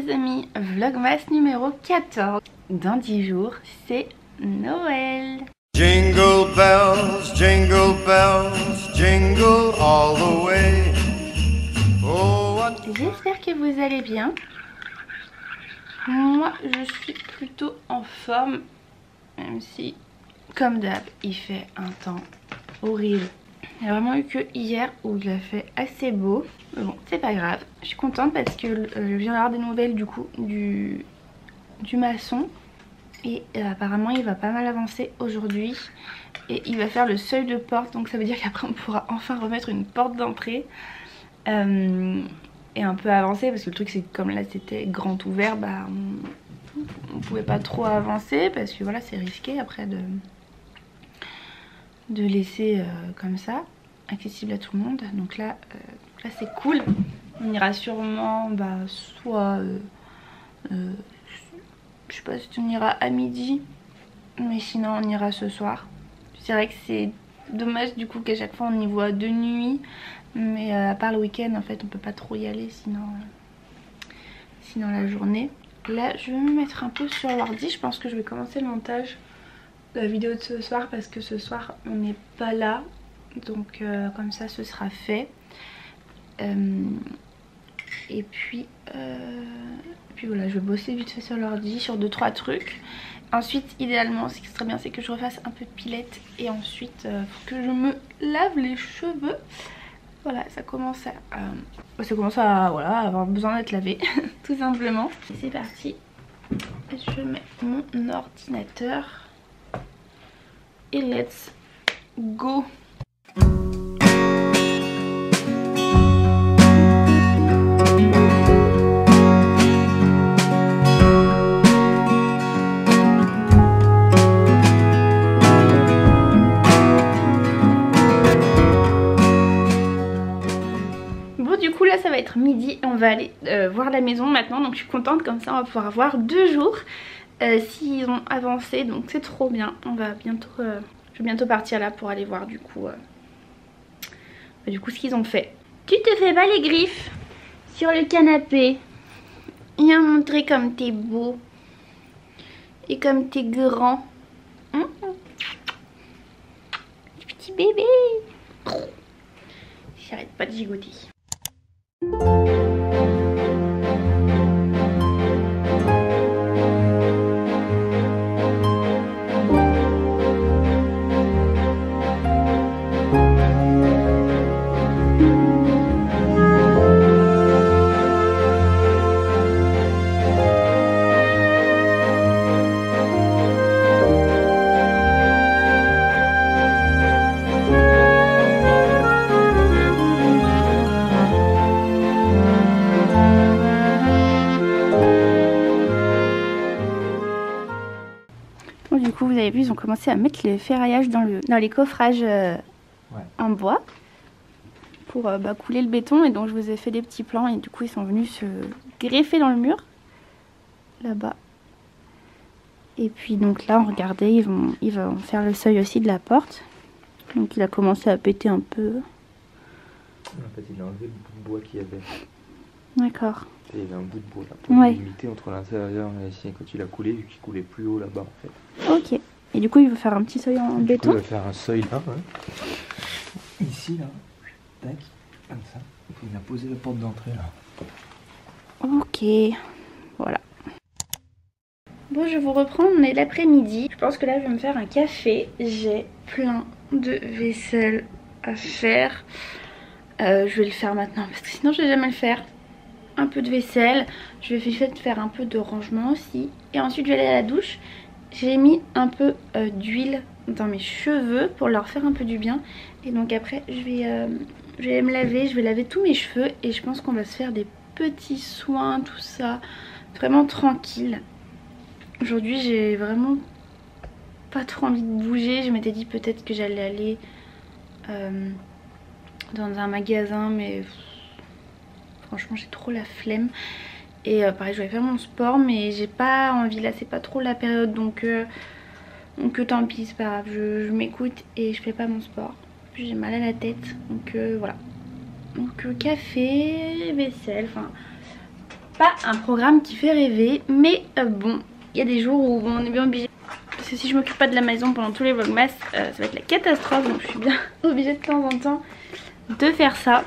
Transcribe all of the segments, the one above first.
les amis, vlogmas numéro 14. Dans 10 jours, c'est Noël. Jingle bells, jingle all the way. Oh, what... J'espère que vous allez bien. Moi, je suis plutôt en forme, même si, comme d'hab, il fait un temps horrible. Il n'y a vraiment eu que hier où il a fait assez beau. Mais bon, c'est pas grave. Je suis contente parce que je viens d'avoir des nouvelles du coup du maçon. Et apparemment il va pas mal avancer aujourd'hui. Et il va faire le seuil de porte. Donc ça veut dire qu'après on pourra enfin remettre une porte d'entrée. Et un peu avancer parce que le truc c'est que comme là c'était grand ouvert, bah on pouvait pas trop avancer. Parce que voilà, c'est risqué après de laisser comme ça, accessible à tout le monde. Donc là c'est cool. On ira sûrement soit je sais pas si on ira à midi, mais sinon on ira ce soir. C'est vrai que c'est dommage du coup qu'à chaque fois on y voit de nuit, mais à part le week-end en fait on peut pas trop y aller sinon la journée. Là je vais me mettre un peu sur l'ordi. Je pense que je vais commencer le montage de la vidéo de ce soir parce que ce soir on n'est pas là, donc comme ça ce sera fait. Et puis voilà, je vais bosser vite fait sur l'ordi sur 2-3 trucs. Ensuite idéalement ce qui serait bien c'est que je refasse un peu de pilette. Et ensuite faut que je me lave les cheveux. Voilà, ça commence à voilà, avoir besoin d'être lavé tout simplement. C'est parti. Je mets mon ordinateur et let's go. Là ça va être midi et on va aller voir la maison maintenant, donc je suis contente, comme ça on va pouvoir voir 2 jours s'ils ont avancé, donc c'est trop bien. On va bientôt je vais bientôt partir là pour aller voir du coup ce qu'ils ont fait. Tu te fais pas les griffes sur le canapé. Viens montrer comme t'es beau et comme t'es grand. Petit bébé. J'arrête pas de gigoter. Du coup vous avez vu, ils ont commencé à mettre les ferraillages dans les coffrages en bois pour couler le béton, et donc je vous ai fait des petits plans et du coup ils sont venus se greffer dans le mur là-bas. Et puis donc là on regardait, ils vont faire le seuil aussi de la porte. Donc il a commencé à péter un peu. En fait il a enlevé le bout de bois qu'il y avait. D'accord. Il y avait un bout de bois là pour limiter entre l'intérieur et ici. Quand il a coulé, vu qu'il coulait plus haut là-bas en fait. Ok. Et du coup il veut faire un petit seuil en béton. Il va faire un seuil là, ouais. Ici là, tac, comme ça. Il a posé la porte d'entrée là. Ok, voilà. Bon, je vous reprends, on est l'après-midi. Je pense que là je vais me faire un café. J'ai plein de vaisselle à faire. Je vais le faire maintenant parce que sinon je vais jamais le faire. Un peu de vaisselle, je vais faire un peu de rangement aussi. Et ensuite je vais aller à la douche. J'ai mis un peu d'huile dans mes cheveux pour leur faire un peu du bien. Et donc après je vais me laver, je vais laver tous mes cheveux. Et je pense qu'on va se faire des petits soins, tout ça, vraiment tranquille. Aujourd'hui j'ai vraiment pas trop envie de bouger. Je m'étais dit peut-être que j'allais aller dans un magasin, mais franchement j'ai trop la flemme. Et pareil, je vais faire mon sport, mais j'ai pas envie, là c'est pas trop la période, donc tant pis, c'est pas grave, je m'écoute et je fais pas mon sport. Puis j'ai mal à la tête, donc voilà. Donc café, vaisselle, enfin Pas un programme qui fait rêver, mais bon, il y a des jours où on est bien obligé. Parce que si je m'occupe pas de la maison pendant tous les vlogmas, ça va être la catastrophe. Donc je suis bien obligée de temps en temps de faire ça.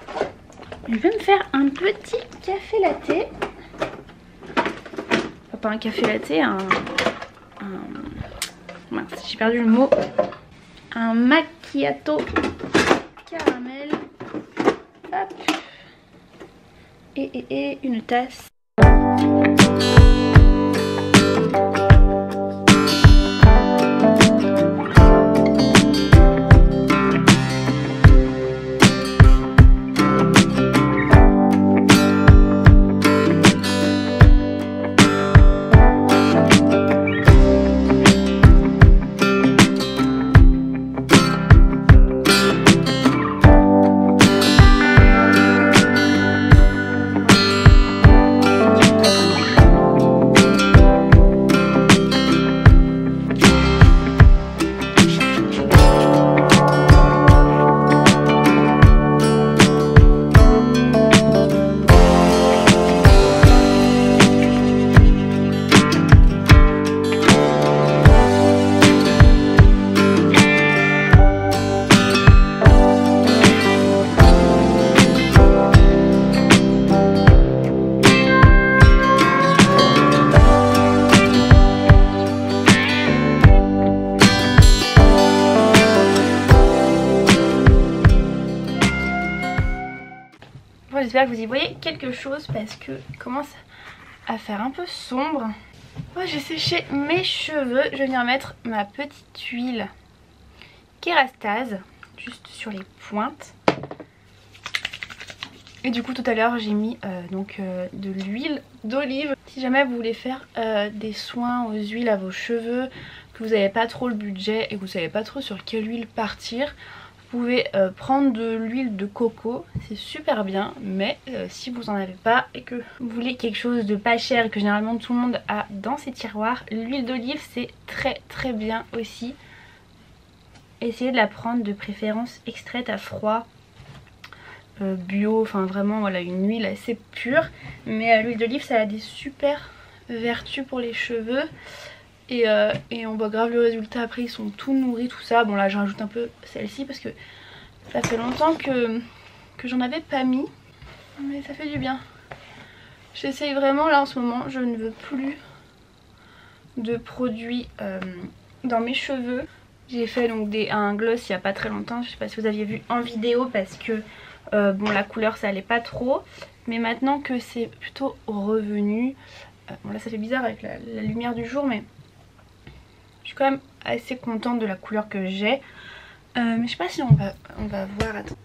Je vais me faire un petit café latte. Enfin, pas un café latte, mince, j'ai perdu le mot. Un macchiato caramel. Hop. Et une tasse. J'espère que vous y voyez quelque chose parce que commence à faire un peu sombre. Moi j'ai séché mes cheveux, je vais venir mettre ma petite huile Kérastase juste sur les pointes. Et du coup tout à l'heure j'ai mis de l'huile d'olive. Si jamais vous voulez faire des soins aux huiles à vos cheveux, que vous n'avez pas trop le budget et que vous savez pas trop sur quelle huile partir, vous pouvez prendre de l'huile de coco, c'est super bien, mais si vous en avez pas et que vous voulez quelque chose de pas cher et que généralement tout le monde a dans ses tiroirs, l'huile d'olive c'est très bien aussi. Essayez de la prendre de préférence extraite à froid, bio, enfin vraiment voilà une huile assez pure, mais l'huile d'olive ça a des super vertus pour les cheveux. Et on voit grave le résultat après, ils sont tout nourris, tout ça. Bon là je rajoute un peu celle-ci parce que ça fait longtemps que j'en avais pas mis, mais ça fait du bien. J'essaye vraiment là en ce moment, je ne veux plus de produits dans mes cheveux. J'ai fait donc un gloss il n'y a pas très longtemps, je sais pas si vous aviez vu en vidéo parce que bon la couleur ça allait pas trop. Mais maintenant que c'est plutôt revenu, bon là ça fait bizarre avec la lumière du jour mais je suis quand même assez contente de la couleur que j'ai. Mais je sais pas si on va voir. Attends.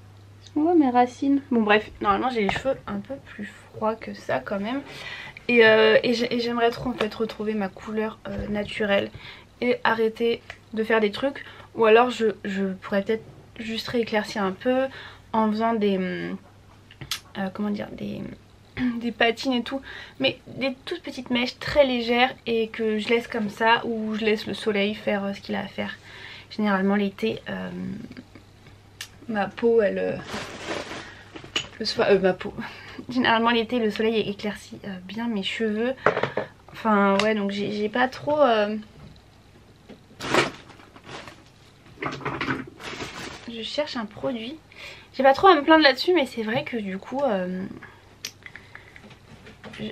On voit mes racines. Bon bref, normalement j'ai les cheveux un peu plus froids que ça quand même. Et j'aimerais trop en fait retrouver ma couleur naturelle. Et arrêter de faire des trucs. Ou alors je pourrais peut-être juste rééclaircir un peu en faisant des... comment dire, des patines et tout, mais des toutes petites mèches très légères et que je laisse comme ça, ou je laisse le soleil faire ce qu'il a à faire. Généralement l'été ma peau elle ma peau généralement l'été le soleil éclaircit bien mes cheveux. Enfin ouais, donc j'ai pas trop je cherche un produit, j'ai pas trop à me plaindre là-dessus, mais c'est vrai que du coup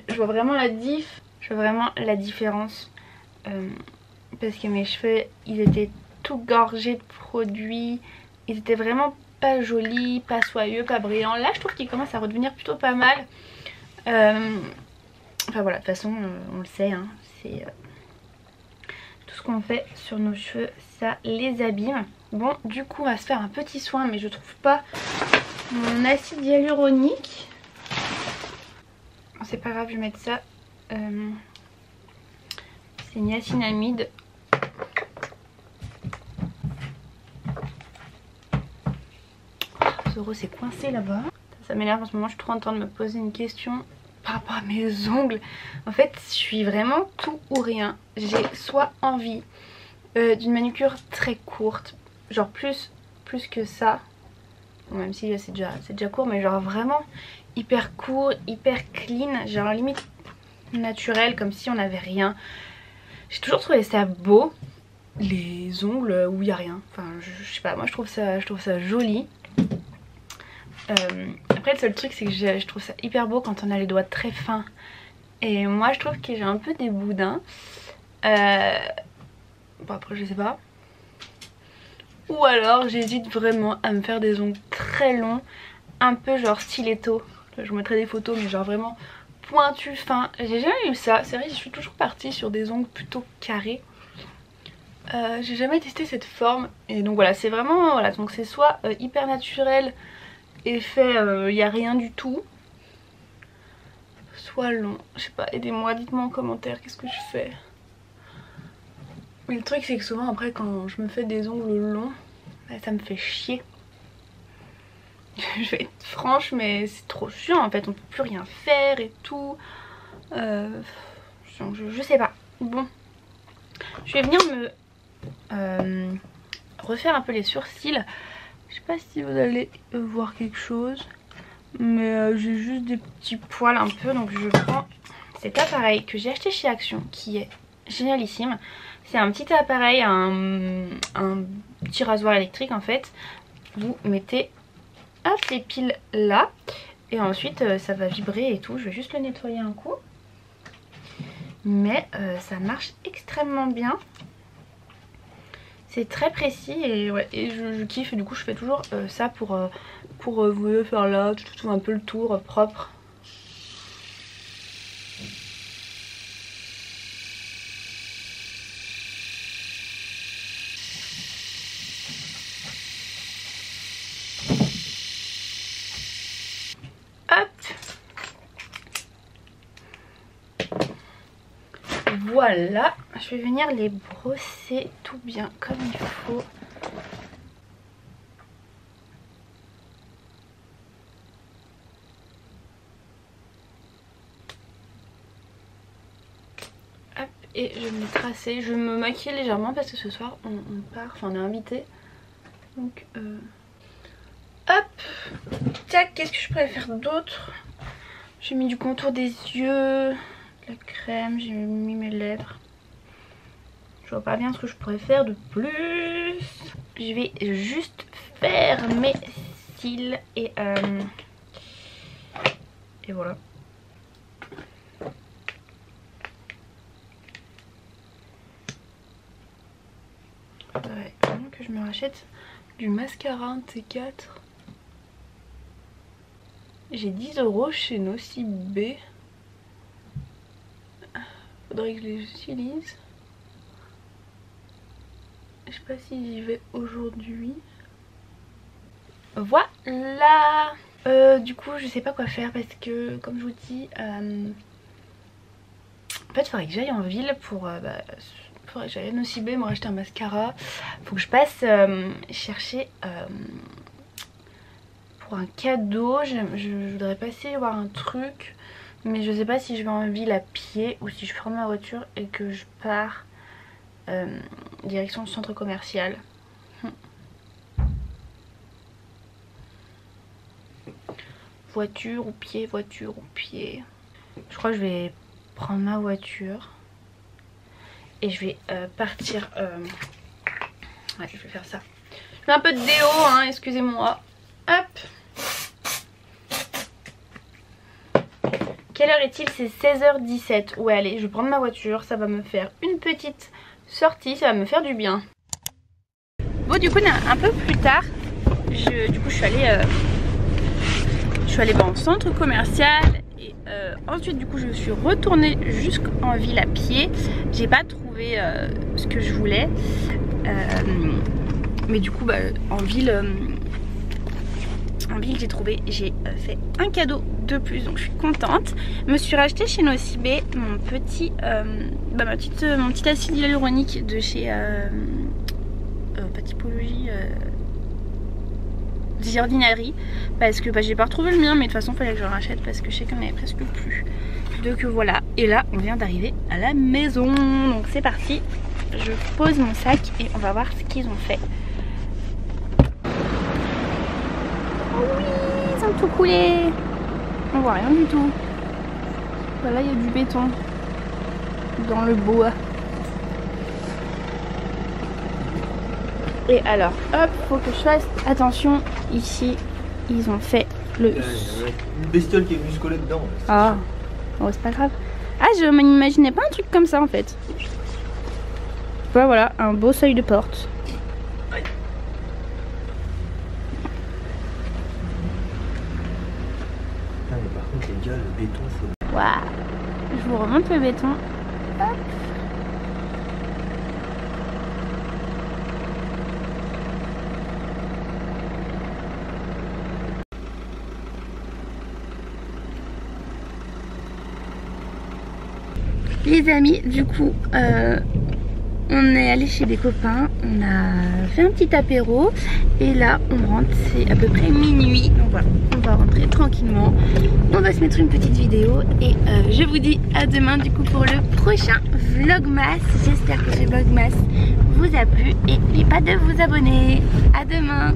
je vois vraiment la différence parce que mes cheveux ils étaient tout gorgés de produits, ils étaient vraiment pas jolis, pas soyeux, pas brillants. Là je trouve qu'ils commencent à redevenir plutôt pas mal. Enfin voilà, de toute façon on le sait, hein, c'est tout ce qu'on fait sur nos cheveux ça les abîme. Bon du coup on va se faire un petit soin, mais je trouve pas mon acide hyaluronique. C'est pas grave, je vais mettre ça. C'est niacinamide. Zoro s'est coincé là-bas. Ça m'énerve en ce moment, je suis trop en train de me poser une question par rapport à mes ongles. En fait, je suis vraiment tout ou rien. J'ai soit envie d'une manucure très courte, genre plus que ça. Bon, même si c'est déjà court, mais genre vraiment hyper court, hyper clean, genre limite naturel, comme si on n'avait rien. J'ai toujours trouvé ça beau, les ongles où il n'y a rien. Enfin je sais pas, moi je trouve ça joli. Après le seul truc c'est que je trouve ça hyper beau quand on a les doigts très fins. Et moi je trouve que j'ai un peu des boudins. Bon après je sais pas. Ou alors j'hésite vraiment à me faire des ongles très longs, un peu genre stiletto. Je vous mettrai des photos mais genre vraiment pointu fin. J'ai jamais eu ça, c'est vrai je suis toujours partie sur des ongles plutôt carrés. J'ai jamais testé cette forme et donc voilà c'est vraiment voilà, donc c'est soit hyper naturel et fait il n'y a rien du tout, soit long. Je sais pas, aidez-moi, dites-moi en commentaire qu'est-ce que je fais. Mais le truc c'est que souvent après quand je me fais des ongles longs, bah, ça me fait chier. Je vais être franche mais c'est trop chiant en fait, on peut plus rien faire et tout. Je sais pas. Bon, je vais venir me refaire un peu les sourcils. Je sais pas si vous allez voir quelque chose, mais j'ai juste des petits poils un peu, donc je prends cet appareil que j'ai acheté chez Action qui est génialissime. C'est un petit appareil, un petit rasoir électrique en fait. Vous mettez hop les piles là et ensuite ça va vibrer et tout. Je vais juste le nettoyer un coup, mais ça marche extrêmement bien. C'est très précis et, ouais, et je kiffe. Et du coup je fais toujours ça pour vous faire là tout un peu le tour propre. Hop. Voilà, je vais venir les brosser tout bien comme il faut. Hop, et je vais me les tracer. Je vais me maquiller légèrement parce que ce soir on part, enfin on est invité. Donc hop, tac, qu'est-ce que je pourrais faire d'autre? J'ai mis du contour des yeux, la crème, j'ai mis mes lèvres. Je vois pas bien ce que je pourrais faire de plus. Je vais juste faire mes cils et voilà. Ouais, vraiment que je me rachète du mascara, un de ces quatre. J'ai 10 € chez Nocibé. Faudrait que je les utilise. Je sais pas si j'y vais aujourd'hui. Voilà. Du coup je sais pas quoi faire parce que comme je vous dis en fait il faudrait que j'aille en ville pour faudrait que j'aille à Nocibé me racheter un mascara. Faut que je passe chercher pour un cadeau. Je voudrais passer voir un truc, mais je sais pas si je vais en ville à pied ou si je prends ma voiture et que je pars direction le centre commercial. Voiture ou pied, voiture ou pied. Je crois que je vais prendre ma voiture et je vais partir. Ouais, je vais faire ça. Je mets un peu de déo, hein, excusez-moi. Hop. Quelle heure est-il? C'est 16h17. Ouais, allez, je vais prendre ma voiture. Ça va me faire une petite sortie. Ça va me faire du bien. Bon, du coup, un peu plus tard, du coup, je suis allée dans le centre commercial. Et ensuite, du coup, je suis retournée jusqu'en ville à pied. J'ai pas trouvé ce que je voulais. Mais du coup, en ville j'ai trouvé, j'ai fait un cadeau de plus, donc je suis contente. Je me suis racheté chez Nocibé mon petit acide hyaluronique de chez pas typologie The Ordinary, parce que j'ai pas retrouvé le mien, mais de toute façon fallait que je le rachète parce que je sais qu'il n'y en avait presque plus. Donc voilà, et là on vient d'arriver à la maison, donc c'est parti. Je pose mon sac et on va voir ce qu'ils ont fait. Oh oui, ils ont tout coulé. On voit rien du tout. Voilà, il y a du béton dans le bois. Et alors, hop, faut que je fasse attention. Ici, ils ont fait le... Une bestiole qui est venue se coller dedans. Ah, oh, c'est pas grave. Ah, je m'imaginais pas un truc comme ça en fait. Voilà, un beau seuil de porte. Aïe. Ah, mais par contre, les gars, le béton, faut... Waouh. Je vous remonte le béton. Hop. Les amis, du coup, on est allé chez des copains, on a fait un petit apéro et là on rentre, c'est à peu près minuit, donc voilà, on va rentrer tranquillement, on va se mettre une petite vidéo et je vous dis à demain du coup pour le prochain vlogmas. J'espère que ce vlogmas vous a plu et n'oubliez pas de vous abonner. À demain.